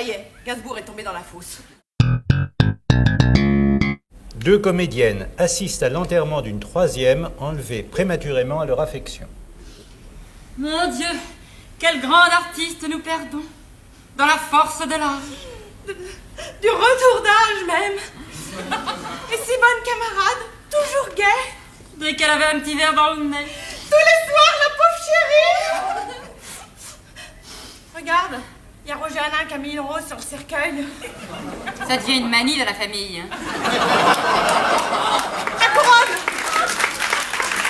Ça y est, Gainsbourg est tombé dans la fosse. Deux comédiennes assistent à l'enterrement d'une troisième enlevée prématurément à leur affection. Mon Dieu, quel grand artiste nous perdons, dans la force de l'âge. Du retour d'âge même. Et si bonne camarade, toujours gaie. Dès qu'elle avait un petit verre dans le nez. Tous les soirs, la pauvre chérie. Regarde, il y a Roger Hanin qui a mis une rose sur le cercueil. Ça devient une manie de la famille. Hein. Ma couronne!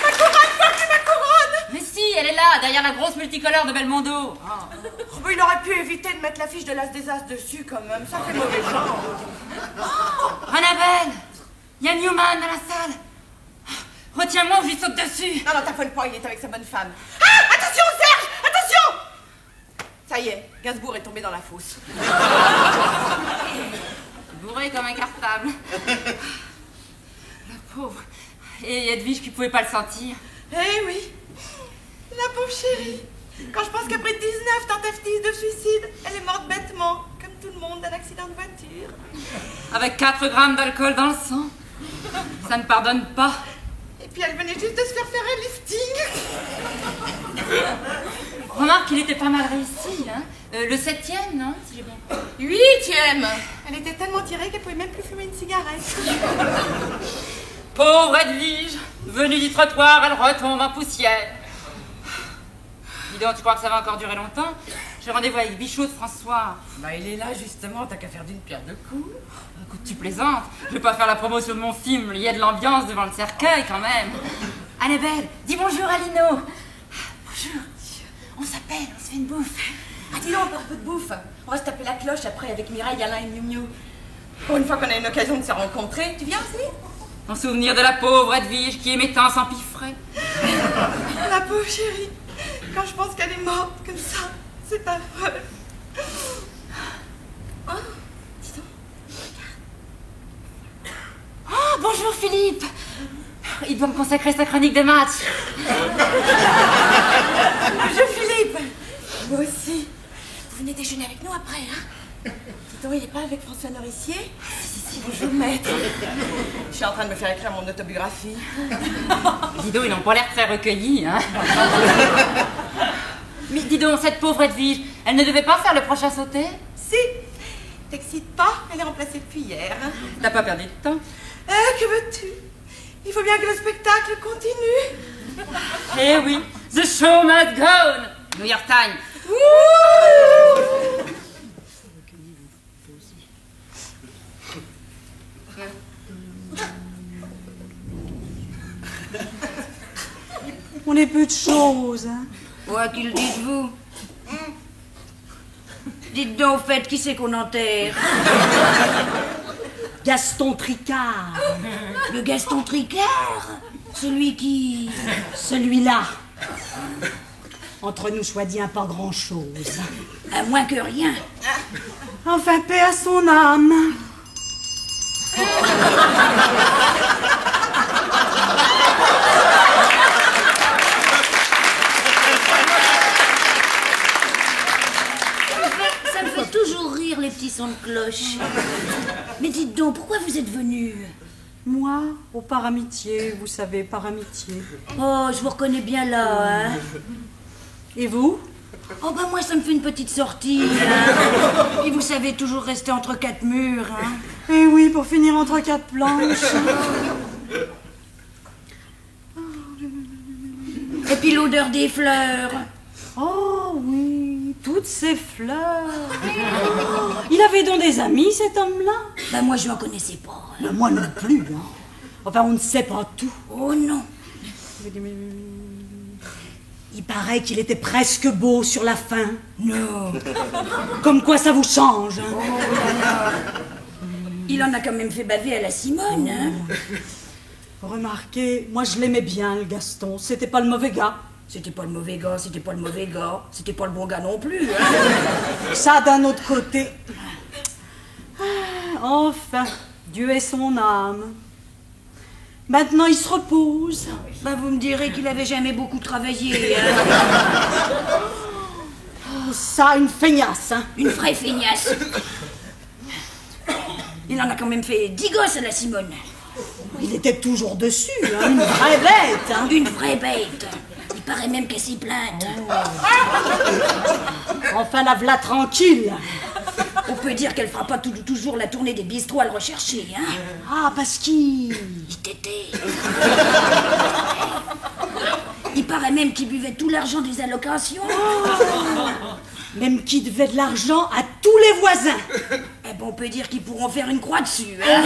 Ma couronne, papi, ma couronne! Mais si, elle est là, derrière la grosse multicolore de Belmondo. Oh, mais il aurait pu éviter de mettre l'affiche de l'As des As dessus quand même, ça fait mauvais genre. Annabelle, il y a Newman dans la salle. Retiens-moi ou je lui saute dessus. Non, t'affole pas, il est avec sa bonne femme. Ah! Attention, Serge! Attention! Ça y est, Gainsbourg est tombé dans la fosse. Bourré comme un cartable. La pauvre. Et Edwige qui pouvait pas le sentir. Eh oui, la pauvre chérie. Quand je pense qu'après 19 tentatives de suicide, elle est morte bêtement, comme tout le monde, d'un accident de voiture. Avec 4 grammes d'alcool dans le sang. Ça ne pardonne pas. Et puis elle venait juste de se faire un lifting. Remarque qu'il était pas mal réussi, hein. Le 7e, non, si j'ai bien compris. 8e. Elle était tellement tirée qu'elle pouvait même plus fumer une cigarette. Pauvre Edwige, venue du trottoir, elle retombe en poussière. Dis donc, tu crois que ça va encore durer longtemps? J'ai rendez-vous avec Bichot de François. Bah il est là justement, t'as qu'à faire d'une pierre deux coups. Écoute, tu plaisantes. Je vais pas faire la promotion de mon film, il y a de l'ambiance devant le cercueil quand même. Annabelle, dis bonjour à Lino. Bonjour. On s'appelle, on se fait une bouffe. Ah dis donc, un peu de bouffe. On va se taper la cloche après avec Mireille, Alain et Miu Miu. Pour une fois qu'on a une occasion de se rencontrer, tu viens aussi? En souvenir de la pauvre Edwige qui aimait tant s'empiffrer. La pauvre chérie. Quand je pense qu'elle est morte comme ça, c'est affreux. Oh, dis donc, regarde. Oh, bonjour Philippe. Il doit me consacrer sa chronique de match. Bonjour Philippe. Moi aussi. Vous venez déjeuner avec nous après, hein? Dis donc, il n'est pas avec François Nourricier? Si, bonjour maître. Je suis en train de me faire écrire mon autobiographie. Dis donc, ils n'ont pas l'air très recueillis, hein. Mais dis donc, cette pauvre Edwige, elle ne devait pas faire le prochain sauté? Si. T'excites pas? Elle est remplacée depuis hier. T'as pas perdu de temps? Que veux-tu? Il faut bien que le spectacle continue. Eh oui, the show must go on. New York Times. On est peu de choses, hein. Ouais, qui le dites-vous? Dites donc, au fait, qui c'est qu'on enterre? Gaston Tricard. Le Gaston Tricard? Celui qui... Celui-là. Entre nous, soit dit, pas grand-chose. À moins que rien. Enfin, paix à son âme. Ça me fait toujours rire, les petits sons de cloche. Mais dites donc, pourquoi vous êtes venus? Moi, par amitié, vous savez, par amitié. Oh, je vous reconnais bien là, hein. Et vous? Oh, bah moi, ça me fait une petite sortie, hein. Et vous savez, toujours rester entre 4 murs, hein. Eh oui, pour finir entre 4 planches. Et puis l'odeur des fleurs. Oh oui, toutes ces fleurs. Oh, il avait donc des amis, cet homme-là? Bah moi, je n'en connaissais pas. Hein. Ben, moi non plus, hein. Enfin, on ne sait pas tout. Oh non. Il paraît qu'il était presque beau sur la fin. Non. Comme quoi ça vous change, hein. Oh, il en a quand même fait baver à la Simone, hein. Remarquez, moi je l'aimais bien, le Gaston. C'était pas le mauvais gars. C'était pas le mauvais gars, c'était pas le mauvais gars. C'était pas le bon gars non plus, hein. Ça, d'un autre côté. Enfin, Dieu ait son âme. Maintenant, il se repose. Bah, vous me direz qu'il avait jamais beaucoup travaillé, hein. ça une feignasse, hein. Une vraie feignasse. Il en a quand même fait 10 gosses à la Simone. Il était toujours dessus, hein. Une vraie bête, hein. Une vraie bête. Il paraît même qu'elle s'y plainte. Enfin, la v'là tranquille. On peut dire qu'elle fera pas toujours la tournée des bistrots à le rechercher, hein. Ah, parce qu'il... Il t'était. Il paraît même qu'il buvait tout l'argent des allocations. Même qu'il devait de l'argent à tous les voisins. Eh ben, on peut dire qu'ils pourront faire une croix dessus, hein.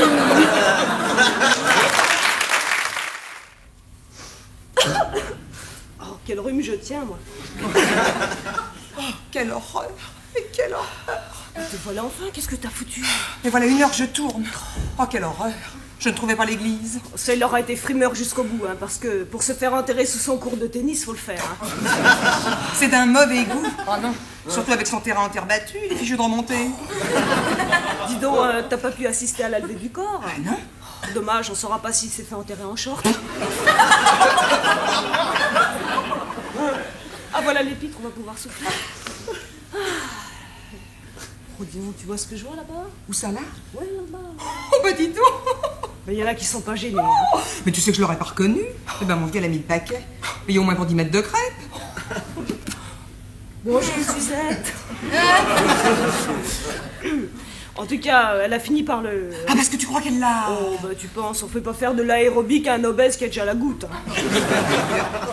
Oh, quel rhume je tiens, moi. Oh, quelle horreur! Mais quelle horreur! Te voilà enfin, qu'est-ce que t'as foutu? Et voilà 1 heure que je tourne. Oh, quelle horreur! Je ne trouvais pas l'église. Ça, il aura été frimeur jusqu'au bout, hein, parce que pour se faire enterrer sous son cours de tennis, faut le faire. Hein. C'est d'un mauvais goût. Oh non. Surtout avec son terrain en terre battue, il est fichu de remonter. Dis donc, t'as pas pu assister à la levée du corps? Ah non. Dommage, on saura pas s'il s'est fait enterrer en short. Ah, voilà l'épître, on va pouvoir souffler. Oh, dis donc, tu vois ce que je vois là-bas? Où ça là? Ouais, là-bas. Oh bah dis donc. Mais il y en a qui sont pas gênés. Hein. Mais tu sais que je l'aurais pas reconnu. Eh ben mon vieux, elle a mis le paquet. Payé au moins pour 10 mètres de crêpes. Bonjour Suzette. En tout cas, elle a fini par le... Ah parce que tu crois qu'elle l'a... Oh, bah tu penses, on fait pas faire de l'aérobic à un obèse qui a déjà la goutte. Hein.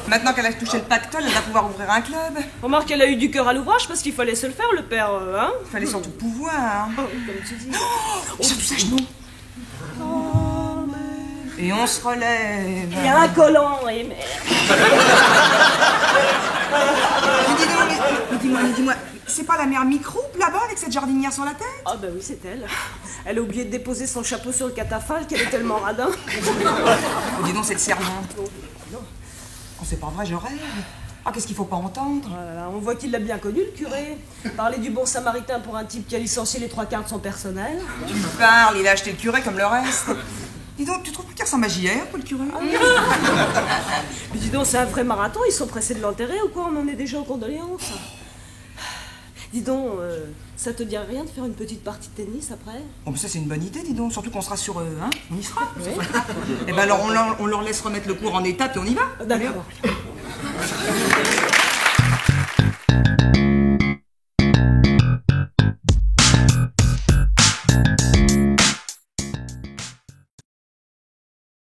Maintenant qu'elle a touché le pactole, elle va pouvoir ouvrir un club. Remarque qu'elle a eu du cœur à l'ouvrage parce qu'il fallait se le faire, le père, hein. Il fallait surtout pouvoir. Oh, comme tu dis. Et surtout sa genou. Et on se relève. Il y a un collant, et merde. Mais dis-moi, c'est pas la mère Microupe là-bas avec cette jardinière sur la tête? Ah bah oui, c'est elle. Elle a oublié de déposer son chapeau sur le catafalque, elle est tellement radin. Oh, dis donc, c'est le serment. Non. Oh, c'est pas vrai, je rêve. Ah, qu'est-ce qu'il faut pas entendre? Voilà, on voit qu'il l'a bien connu, le curé. Parler du bon samaritain pour un type qui a licencié les 3/4 de son personnel. Tu me parles, il a acheté le curé comme le reste. Dis donc, tu trouves pas qu'il ressemble à JR, pour le curé? Mais dis donc, c'est un vrai marathon, ils sont pressés de l'enterrer ou quoi? On en est déjà aux condoléances. Dis donc, ça te dit rien de faire une petite partie de tennis après? Oh, mais ça, c'est une bonne idée, dis donc. Surtout qu'on sera sur eux, hein? On y sera. Oui. Eh ben alors, on leur laisse remettre le cours en étape et on y va. D'accord.